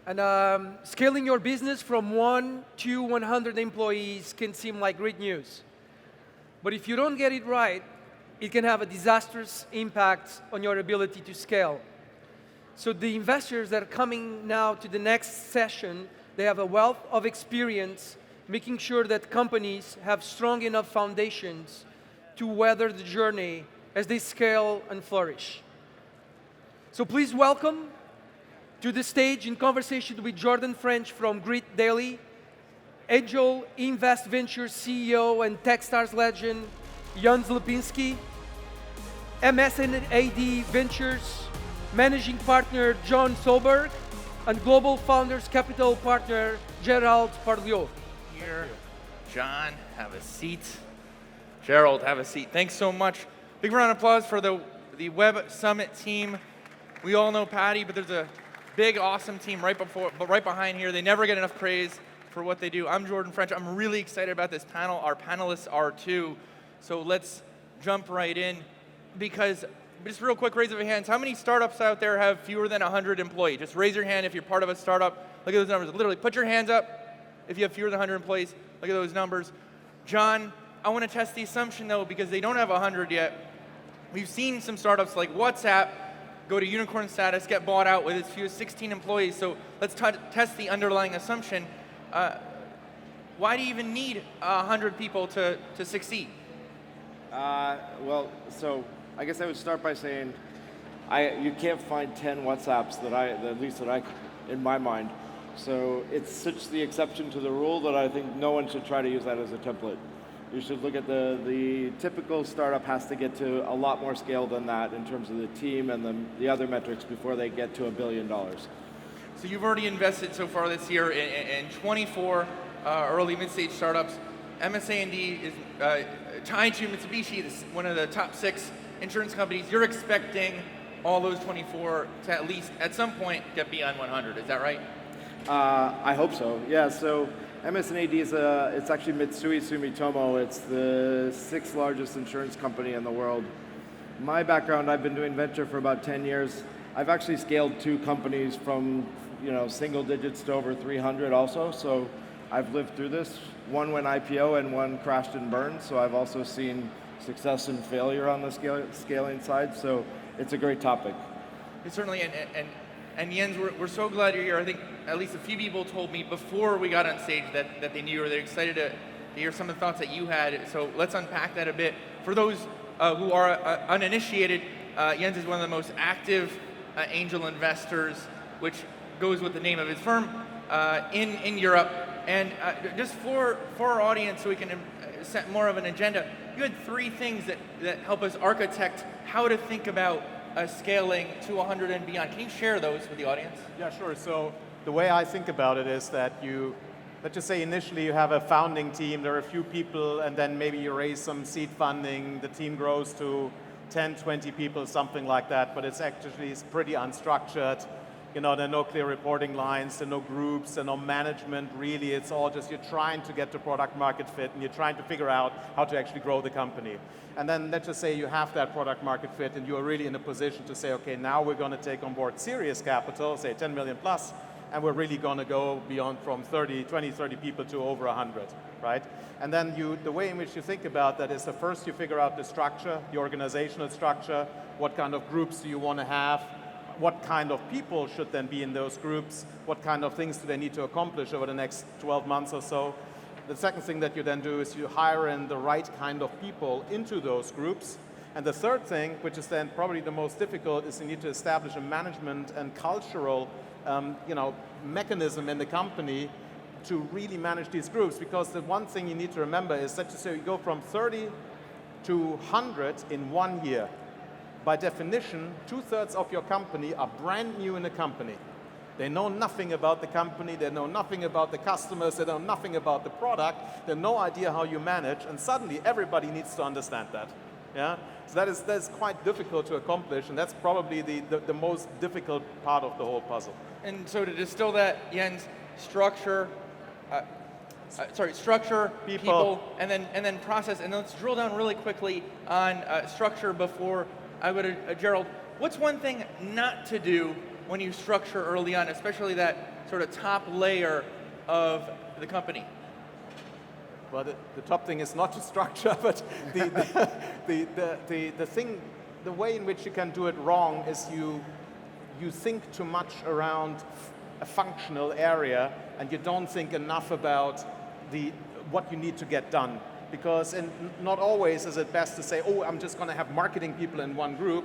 And scaling your business from 1 to 100 employees can seem like great news. But if you don't get it right, it can have a disastrous impact on your ability to scale. So the investors that are coming now to the next session, they have a wealth of experience making sure that companies have strong enough foundations to weather the journey as they scale and flourish. So please welcome to the stage in conversation with Jordan French from Grit Daily, Angel Invest Ventures CEO and Techstars legend, Jan Zlepinski, MS&AD Ventures Managing Partner, John Solberg, and Global Founders Capital Partner, Gerald Parliot. Here, John, have a seat. Gerald, have a seat. Thanks so much. Big round of applause for the WebSummit team. We all know Patty, but there's a big, awesome team right behind here. They never get enough praise for what they do. I'm Jordan French. I'm really excited about this panel. Our panelists are too. So let's jump right in. Because, just real quick, raise of hands. How many startups out there have fewer than 100 employees? Just raise your hand if you're part of a startup. Look at those numbers. Literally, put your hands up if you have fewer than 100 employees. Look at those numbers. John, I want to test the assumption, though, because they don't have 100 yet. We've seen some startups like WhatsApp go to unicorn status, get bought out with as few as 16 employees. So let's test the underlying assumption. Why do you even need 100 people to succeed? Well, so I guess I would start by saying you can't find 10 WhatsApps that in my mind. So it's such the exception to the rule that I think no one should try to use that as a template. You should look at the typical startup has to get to a lot more scale than that in terms of the team and the other metrics before they get to $1 billion. So you've already invested so far this year in 24 early mid-stage startups. MS&AD is tied to Mitsubishi, one of the top 6 insurance companies. You're expecting all those 24 to at least at some point get beyond 100. Is that right? I hope so. Yeah. So MS&AD it's actually Mitsui Sumitomo. It's the 6th largest insurance company in the world. My background, I've been doing venture for about 10 years. I've actually scaled 2 companies from single digits to over 300 also. So I've lived through this. One went IPO and one crashed and burned. So I've also seen success and failure on the scaling side. So it's a great topic. Certainly, and Jens, we're so glad you're here. I think at least a few people told me before we got on stage that they knew you, or they're excited to hear some of the thoughts that you had. So let's unpack that a bit. For those who are uninitiated, Jens is one of the most active angel investors, which goes with the name of his firm, in Europe. And just for our audience, so we can set more of an agenda, you had 3 things that help us architect how to think about scaling to 100 and beyond. Can you share those with the audience? Yeah, sure. So the way I think about it is that let's just say initially you have a founding team, there are a few people, and then maybe you raise some seed funding, the team grows to 10, 20 people, something like that, but it's pretty unstructured. There are no clear reporting lines, there are no groups, there are no management, really. It's all just you're trying to get to product market fit and you're trying to figure out how to actually grow the company. And then let's just say you have that product market fit and you're really in a position to say, okay, now we're going to take on board serious capital, say 10 million plus, and we're really going to go beyond from 20, 30 people to over 100, right? And then the way in which you think about that is first you figure out the structure, the organizational structure, what kind of groups do you want to have, what kind of people should then be in those groups, what kind of things do they need to accomplish over the next 12 months or so. The second thing that you then do is you hire in the right kind of people into those groups. And the third thing, which is then probably the most difficult, is you need to establish a management and cultural mechanism in the company to really manage these groups. Because the one thing you need to remember is that you go from 30 to 100 in 1 year. By definition, 2/3 of your company are brand new in the company. They know nothing about the company, they know nothing about the customers, they know nothing about the product, they have no idea how you manage, and suddenly everybody needs to understand that. Yeah? So that is quite difficult to accomplish, and that's probably the most difficult part of the whole puzzle. And so to distill that, Jens, structure, people, and then process. And let's drill down really quickly on structure before I go to Gerald. What's one thing not to do when you structure early on, especially that sort of top layer of the company? Well, the top thing is not to structure, but the thing, the way in which you can do it wrong is you think too much around a functional area, and you don't think enough about what you need to get done. Because not always is it best to say, oh, I'm just going to have marketing people in one group.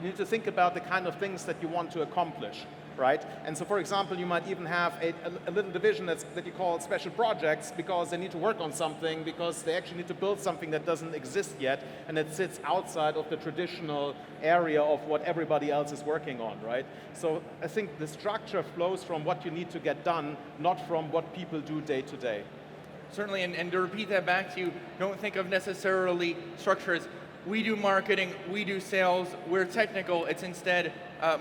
You need to think about the kind of things that you want to accomplish, right? And so, for example, you might even have a little division that you call special projects, because they need to work on something, because they actually need to build something that doesn't exist yet, and it sits outside of the traditional area of what everybody else is working on, right? So I think the structure flows from what you need to get done, not from what people do day to day. Certainly, and to repeat that back to you, don't think of necessarily structure as we do marketing, we do sales, we're technical. It's instead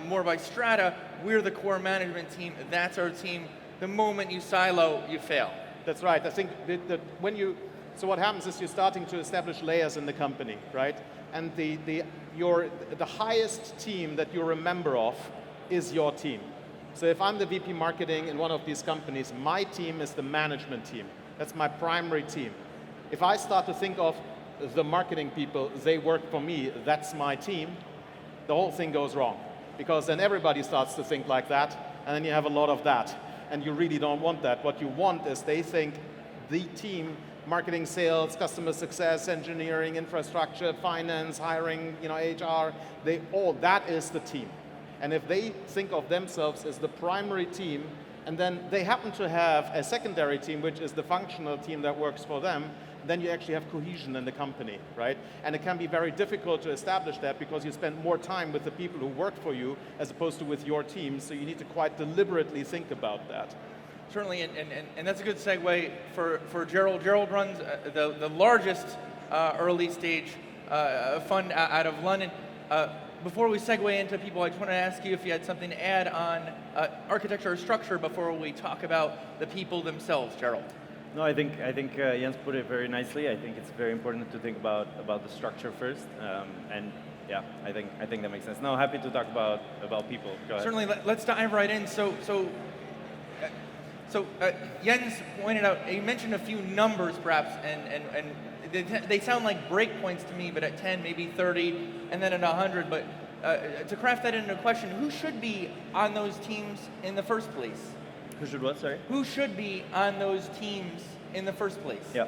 more by strata. We're the core management team. That's our team. The moment you silo, you fail. That's right. I think that so what happens is you're starting to establish layers in the company, right? And the highest team that you're a member of is your team. So if I'm the VP marketing in one of these companies, my team is the management team. That's my primary team. If I start to think of the marketing people, they work for me, that's my team, the whole thing goes wrong. Because then everybody starts to think like that, and then you have a lot of that. And you really don't want that. What you want is they think the team, marketing, sales, customer success, engineering, infrastructure, finance, hiring, HR, that is the team. And if they think of themselves as the primary team, and then they happen to have a secondary team, which is the functional team that works for them, then you actually have cohesion in the company, right? And it can be very difficult to establish that because you spend more time with the people who work for you as opposed to with your team, so you need to quite deliberately think about that. Certainly, and that's a good segue for Gerald. Gerald runs the largest early stage fund out of London. Before we segue into people, I just want to ask you if you had something to add on architecture or structure before we talk about the people themselves, Gerald. No, I think Jens put it very nicely. I think it's very important to think about the structure first, and yeah, I think that makes sense. No, happy to talk about people. Go ahead. Certainly, let's dive right in. So Jens pointed out, you mentioned a few numbers perhaps, and they sound like breakpoints to me, but at 10, maybe 30, and then at 100. But to craft that into a question, who should be on those teams in the first place? Who should what, sorry? Who should be on those teams in the first place? Yeah.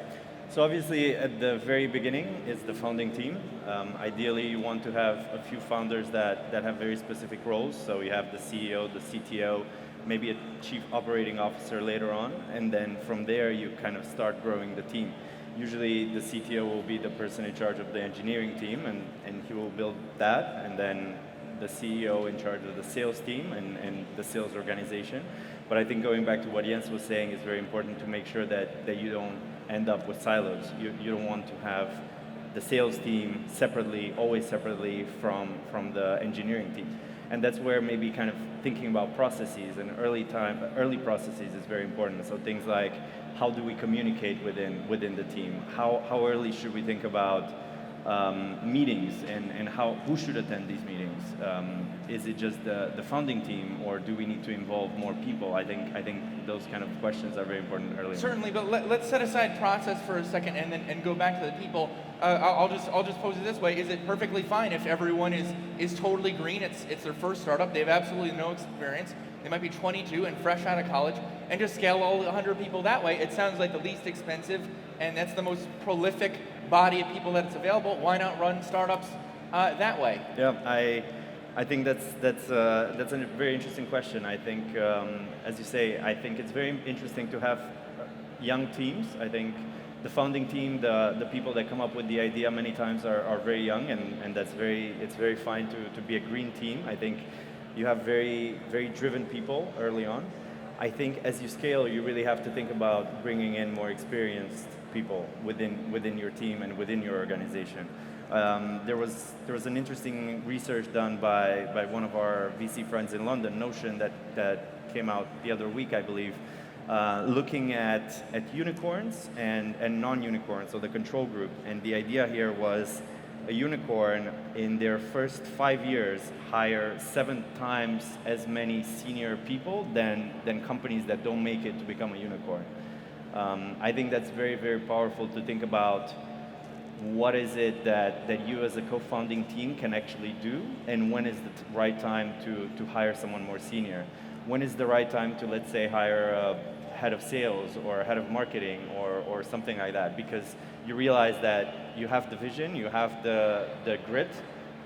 So obviously at the very beginning is the founding team. Ideally you want to have a few founders that have very specific roles. So you have the CEO, the CTO, maybe a chief operating officer later on, and then from there you kind of start growing the team. Usually the CTO will be the person in charge of the engineering team, and he will build that, and then the CEO in charge of the sales team and the sales organization. But I think going back to what Jens was saying is very important to make sure that you don't end up with silos. You don't want to have the sales team separately, always separately from the engineering team. And that's where maybe kind of thinking about processes and early processes is very important. So things like, how do we communicate within the team? How early should we think about meetings and who should attend these meetings? Is it just the founding team, or do we need to involve more people? I think those kind of questions are very important early. Certainly, but let's set aside process for a second and go back to the people. I'll just pose it this way: is it perfectly fine if everyone is totally green? It's their first startup. They have absolutely no experience. They might be 22 and fresh out of college, and just scale all 100 people that way. It sounds like the least expensive, and that's the most prolific body of people that's available. Why not run startups that way? Yeah, I think that's a very interesting question. I think, as you say, I think it's very interesting to have young teams. I think the founding team, the people that come up with the idea many times are very young, and it's very fine to be a green team. I think you have very, very driven people early on. I think as you scale, you really have to think about bringing in more experienced people within your team and within your organization. There was an interesting research done by one of our VC friends in London, Notion, that came out the other week, I believe, looking at unicorns and non-unicorns, so the control group. And the idea here was a unicorn in their first 5 years hire 7 times as many senior people than companies that don't make it to become a unicorn. I think that's very, very powerful to think about what is it that you as a co-founding team can actually do, and when is the right time to hire someone more senior? When is the right time to, let's say, hire a head of sales or a head of marketing or something like that? Because you realize that you have the vision, you have the grit,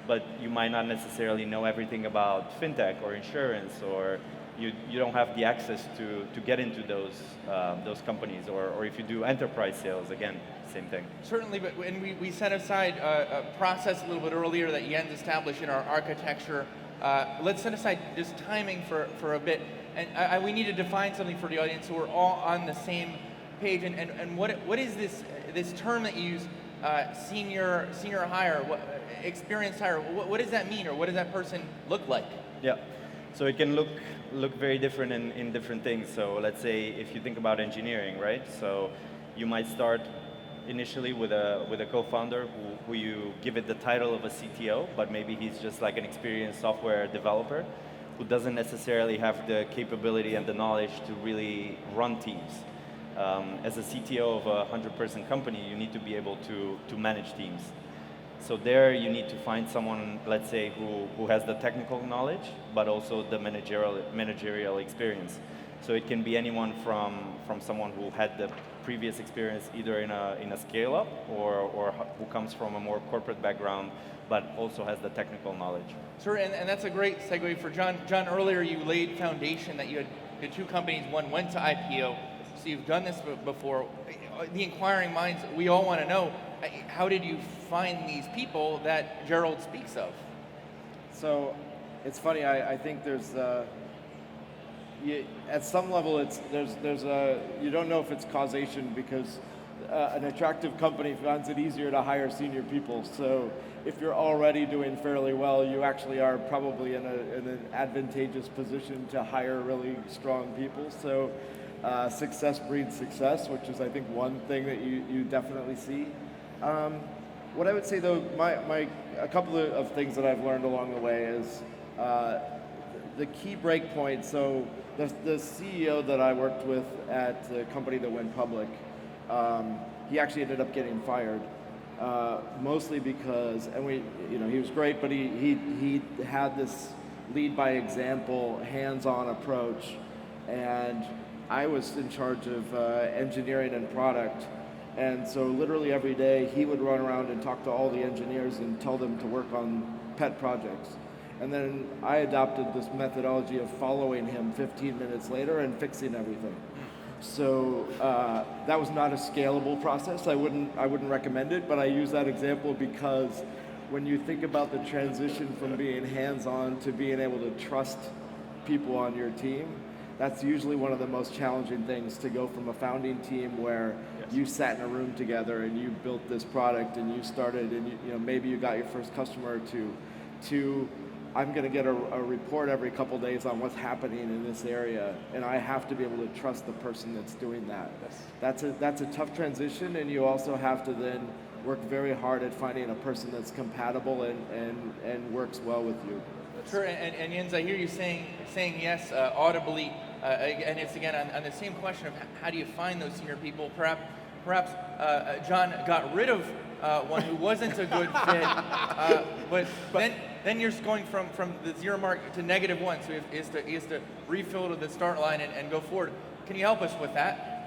but you might not necessarily know everything about fintech or insurance, or you don't have the access to get into those companies, or if you do enterprise sales, again, same thing. Certainly, but when we set aside a process a little bit earlier that Jens established in our architecture, let's set aside just timing for a bit. And we need to define something for the audience so we're all on the same page. And what is this term that you use, senior hire, experienced hire? What does that mean, or what does that person look like? Yeah. So it can look very different in different things. So let's say if you think about engineering, right? So you might start initially with a co-founder who you give it the title of a CTO, but maybe he's just like an experienced software developer who doesn't necessarily have the capability and the knowledge to really run teams. As a CTO of a 100-person company, you need to be able to manage teams. So there you need to find someone, let's say, who has the technical knowledge, but also the managerial experience. So it can be anyone from someone who had the previous experience either in a scale-up or who comes from a more corporate background, but also has the technical knowledge. Sure, and that's a great segue for John. John, earlier you laid foundation that you had 2 companies, one went to IPO, so you've done this before. The inquiring minds, we all want to know, how did you find these people that Gerald speaks of? So it's funny, I think there's, at some level you don't know if it's causation, because an attractive company finds it easier to hire senior people. So if you're already doing fairly well, you actually are probably in an advantageous position to hire really strong people. So success breeds success, which is, I think, one thing that you definitely see. What I would say, though, a couple of things that I've learned along the way is the key break point. So the CEO that I worked with at the company that went public, he actually ended up getting fired, mostly because, he was great, but he had this lead by example, hands-on approach, and I was in charge of engineering and product. And so literally every day he would run around and talk to all the engineers and tell them to work on pet projects. And then I adopted this methodology of following him 15 minutes later and fixing everything. So that was not a scalable process. I wouldn't recommend it, but I use that example because when you think about the transition from being hands-on to being able to trust people on your team, that's usually one of the most challenging things, to go from a founding team where you sat in a room together and you built this product and you started and maybe you got your first customer to I'm going to get a report every couple days on what's happening in this area, and I have to be able to trust the person that's doing that. Yes. That's a tough transition, and you also have to then work very hard at finding a person that's compatible and works well with you. Sure, and Jens, I hear you saying yes audibly, and it's again on the same question of how do you find those senior people. Perhaps John got rid of one who wasn't a good fit, but then you're going from the 0 mark to -1, so he has to refill to the start line and go forward. Can you help us with that?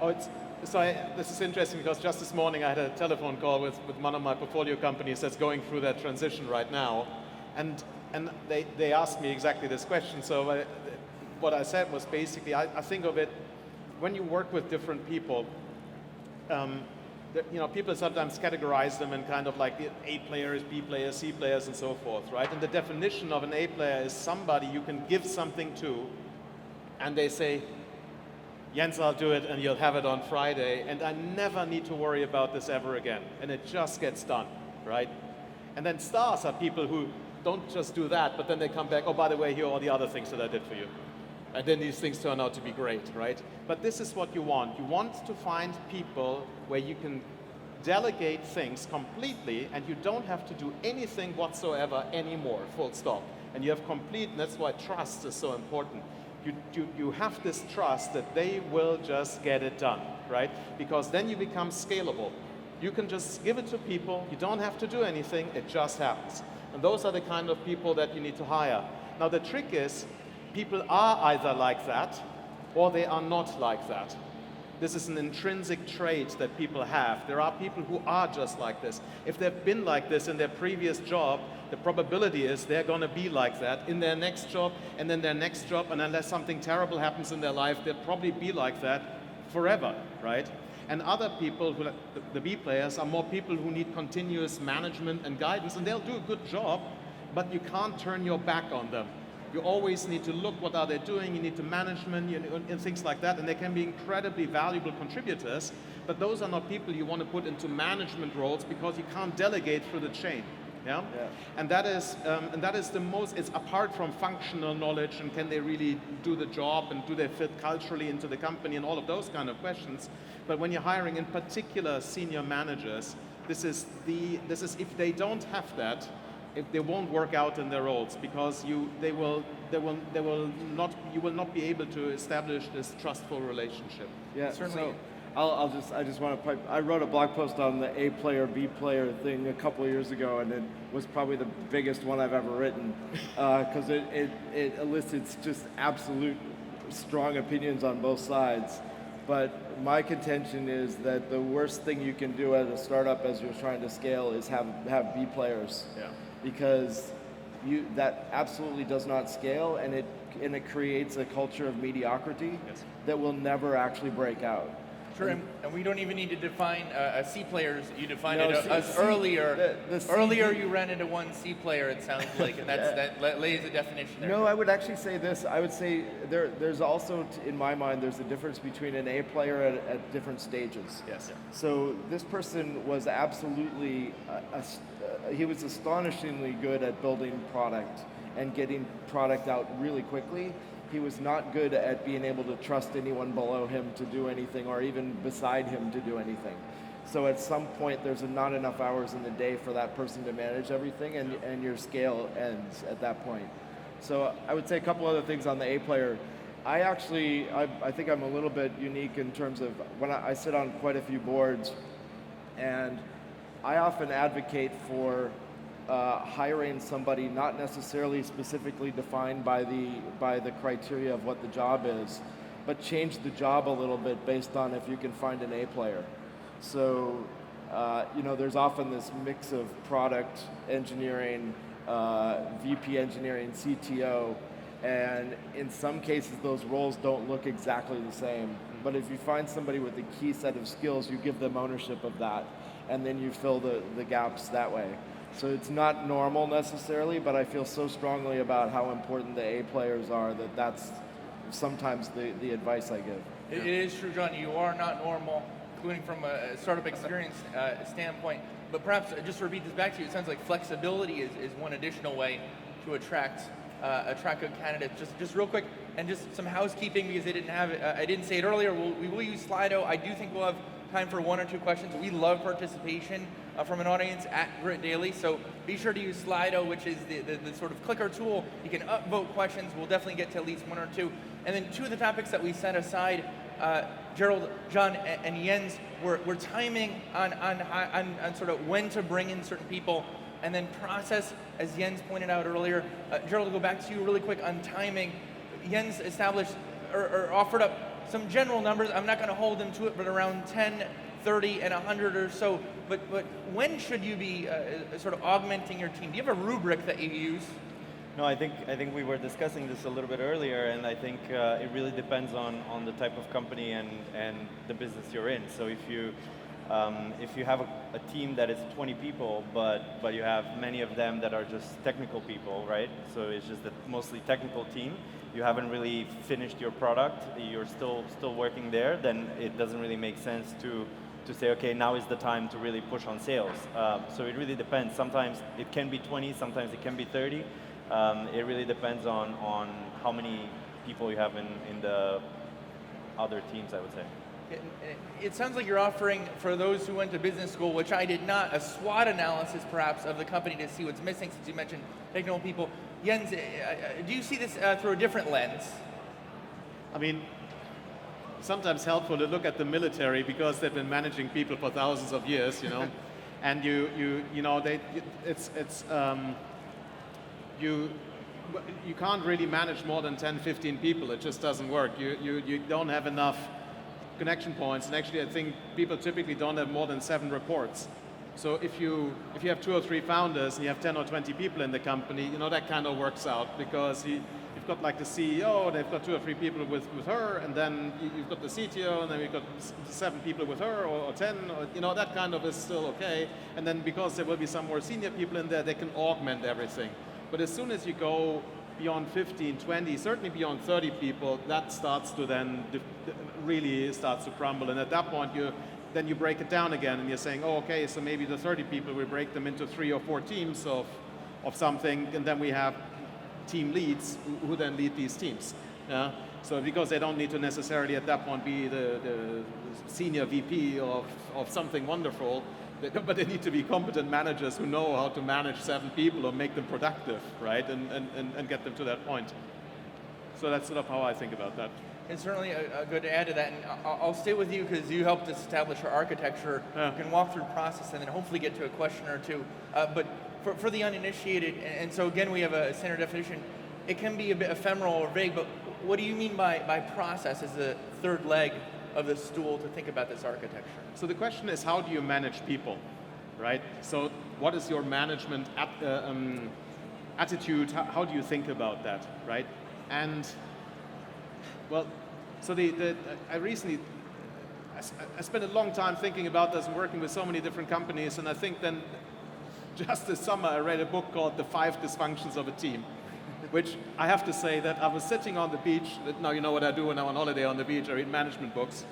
This is interesting because just this morning I had a telephone call with one of my portfolio companies that's going through that transition right now, and they asked me exactly this question. So what I said was basically, I think of it, when you work with different people, people sometimes categorize them in kind of like the A players, B players, C players, and so forth, right? And the definition of an A player is somebody you can give something to, and they say, Jens, I'll do it, and you'll have it on Friday, and I never need to worry about this ever again. And it just gets done, right? And then stars are people who don't just do that, but then they come back, oh, by the way, here are all the other things that I did for you. And then these things turn out to be great, right? But this is what you want. You want to find people where you can delegate things completely, and you don't have to do anything whatsoever anymore, full stop. And you have complete, and that's why trust is so important. You have this trust that they will just get it done, right? Because then you become scalable. You can just give it to people, you don't have to do anything, it just happens. And those are the kind of people that you need to hire. Now the trick is, people are either like that, or they are not like that. This is an intrinsic trait that people have. There are people who are just like this. If they've been like this in their previous job, the probability is they're going to be like that in their next job, and then their next job, and unless something terrible happens in their life, they'll probably be like that forever, right? And other people, who, the B players, are more people who need continuous management and guidance, and they'll do a good job, but you can't turn your back on them. You always need to look what are they doing, you need to management, and things like that, and they can be incredibly valuable contributors, but those are not people you want to put into management roles because you can't delegate through the chain. Yeah? And that is the most, it's apart from functional knowledge and can they really do the job and do they fit culturally into the company and all of those kind of questions. But when you're hiring in particular senior managers, this is if they don't have that, if they won't work out in their roles because you will not be able to establish this trustful relationship. Yeah, Certainly. So I just want to pipe. I wrote a blog post on the A player, B player thing a couple of years ago, and it was probably the biggest one I've ever written because it elicits just absolute strong opinions on both sides. But my contention is that the worst thing you can do as a startup as you're trying to scale is have B players. Yeah. Because that absolutely does not scale, and it creates a culture of mediocrity that will never actually break out. Sure, and we don't even need to define C players. You defined No, us earlier. Earlier, C- you ran into one C player. It sounds like, and that lays a definition there. No, I would actually say this. I would say there's also, in my mind, there's a difference between an A player at different stages. Yes. So this person was absolutely, he was astonishingly good at building product and getting product out really quickly. He was not good at being able to trust anyone below him to do anything or even beside him to do anything. So at some point there's not enough hours in the day for that person to manage everything and your scale ends at that point. So I would say a couple other things on the A player. I think I'm a little bit unique in terms of when I sit on quite a few boards, and I often advocate for hiring somebody not necessarily specifically defined by the criteria of what the job is, but change the job a little bit based on if you can find an A player. So there's often this mix of product engineering, VP engineering, CTO, and in some cases those roles don't look exactly the same. But if you find somebody with a key set of skills, you give them ownership of that, and then you fill the gaps that way. So it's not normal necessarily, but I feel so strongly about how important the A players are that that's sometimes the advice I give. It is true, John. You are not normal, including from a startup experience standpoint. But perhaps just to repeat this back to you, it sounds like flexibility is one additional way to attract good candidates. Just real quick, and just some housekeeping because I didn't say it earlier. We will use Slido. I do think we'll have time for one or two questions. We love participation from an audience at Grit Daily, so be sure to use Slido, which is the sort of clicker tool. You can upvote questions. We'll definitely get to at least one or two. And then two of the topics that we set aside, Gerald, John, and Jens, were timing on sort of when to bring in certain people, and then process, as Jens pointed out earlier. Gerald, to go back to you really quick on timing. Jens established or offered up some general numbers. I'm not going to hold them to it, but around 10, 30, and 100 or so. But when should you be sort of augmenting your team? Do you have a rubric that you use? No, I think we were discussing this a little bit earlier, and I think it really depends on the type of company and the business you're in. So if you have a team that is 20 people, but you have many of them that are just technical people, right? So it's just a mostly technical team. You haven't really finished your product. You're still working there. Then it doesn't really make sense to say, okay, now is the time to really push on sales. So it really depends. Sometimes it can be 20. Sometimes it can be 30. It really depends on how many people you have in the other teams, I would say. It sounds like you're offering, for those who went to business school, which I did not, a SWOT analysis perhaps of the company to see what's missing, since you mentioned technical people. Jens, do you see this through a different lens? I mean, sometimes helpful to look at the military because they've been managing people for thousands of years, you know, and you can't really manage more than 10, 15 people. It just doesn't work. You don't have enough connection points, and actually I think people typically don't have more than 7 reports. So if you have 2 or 3 founders and you have 10 or 20 people in the company, you know, that kind of works out, because you've got like the CEO, they've got 2 or 3 people with her, and then you've got the CTO, and then you've got 7 people with her, or 10, or, you know, that kind of is still okay. And then because there will be some more senior people in there, they can augment everything. But as soon as you go beyond 15, 20, certainly beyond 30 people, that starts to then really starts to crumble. And at that point, then you break it down again, and you're saying, oh, okay, so maybe the 30 people, we break them into 3 or 4 teams of something, and then we have team leads who then lead these teams. Yeah? So because they don't need to necessarily at that point be the senior VP of something wonderful, but they need to be competent managers who know how to manage 7 people or make them productive, right? And get them to that point. So that's sort of how I think about that. It's certainly a good to add to that, and I'll stay with you because you helped us establish our architecture. Yeah. We can walk through the process and then hopefully get to a question or two. But for the uninitiated, and so again we have a standard definition, it can be a bit ephemeral or vague, but what do you mean by process as the third leg of the stool to think about this architecture? So the question is, how do you manage people, right? So what is your management attitude? How do you think about that, right? And well, so I spent a long time thinking about this and working with so many different companies, and I think then just this summer I read a book called The 5 Dysfunctions of a Team, which I have to say that I was sitting on the beach. Now you know what I do when I'm on holiday on the beach, I read management books.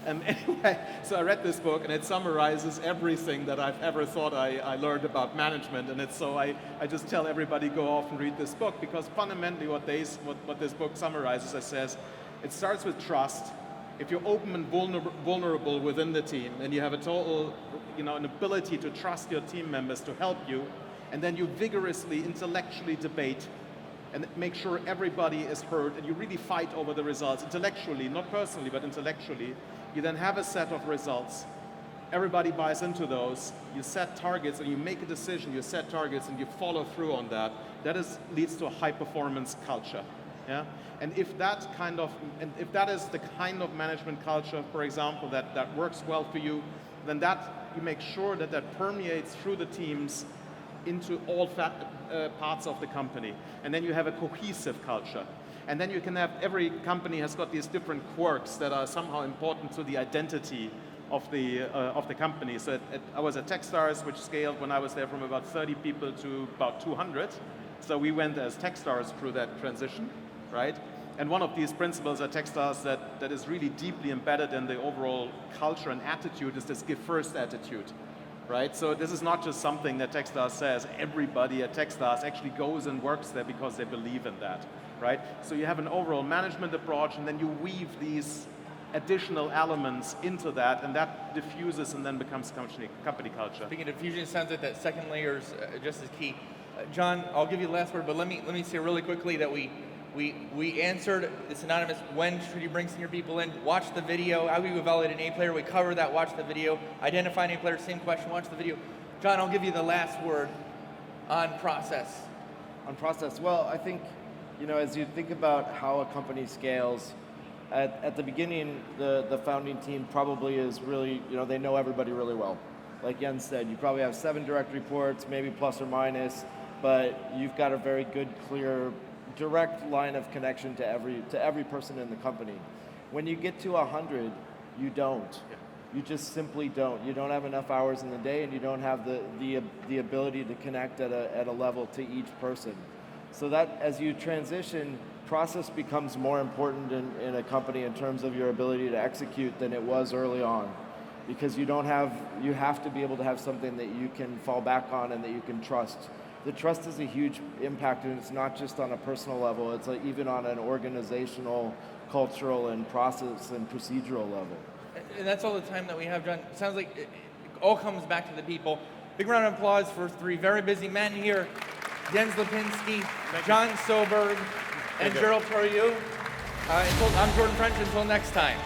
Anyway, so I read this book, and it summarizes everything that I've ever thought I learned about management. And I just tell everybody, go off and read this book, because fundamentally what this book summarizes, it says, it starts with trust. If you're open and vulnerable within the team, and you have a total, an ability to trust your team members to help you, and then you vigorously, intellectually debate and make sure everybody is heard, and you really fight over the results intellectually, not personally, but intellectually. You then have a set of results. Everybody buys into those. You set targets, and you make a decision. You set targets, and you follow through on that. That leads to a high-performance culture. Yeah? And if that is the kind of management culture, for example, that works well for you, then you make sure that permeates through the teams into all parts of the company. And then you have a cohesive culture. And then you can have, every company has got these different quirks that are somehow important to the identity of the company. So I was at Techstars, which scaled when I was there from about 30 people to about 200. So we went as Techstars through that transition, right? And one of these principles at Techstars that is really deeply embedded in the overall culture and attitude is this give first attitude. Right? So this is not just something that Techstars says. Everybody at Techstars actually goes and works there because they believe in that, right? So you have an overall management approach, and then you weave these additional elements into that, and that diffuses and then becomes company culture. Speaking of diffusion, it sounds like that second layer is just as key. John, I'll give you the last word, but let me say really quickly that we answered this anonymous, when should you bring senior people in? Watch the video. How do you evaluate an A player? We cover that, watch the video. Identify an A player, same question, watch the video. John, I'll give you the last word on process. On process, well, I think, as you think about how a company scales, at the beginning, the founding team probably is really, they know everybody really well. Like Jens said, you probably have 7 direct reports, maybe plus or minus, but you've got a very good, clear, direct line of connection to every person in the company. When you get to 100, you don't. Yeah. You just simply don't. You don't have enough hours in the day, and you don't have the ability to connect at a level to each person. So that as you transition, process becomes more important in a company in terms of your ability to execute than it was early on. Because you have to be able to have something that you can fall back on and that you can trust. The trust is a huge impact, and it's not just on a personal level, it's even on an organizational, cultural, and process and procedural level. And that's all the time that we have, John. Sounds like it all comes back to the people. Big round of applause for three very busy men here. Jens Lipinski, John Soberg, and Gerald Torriou. I'm Jordan French. Until next time.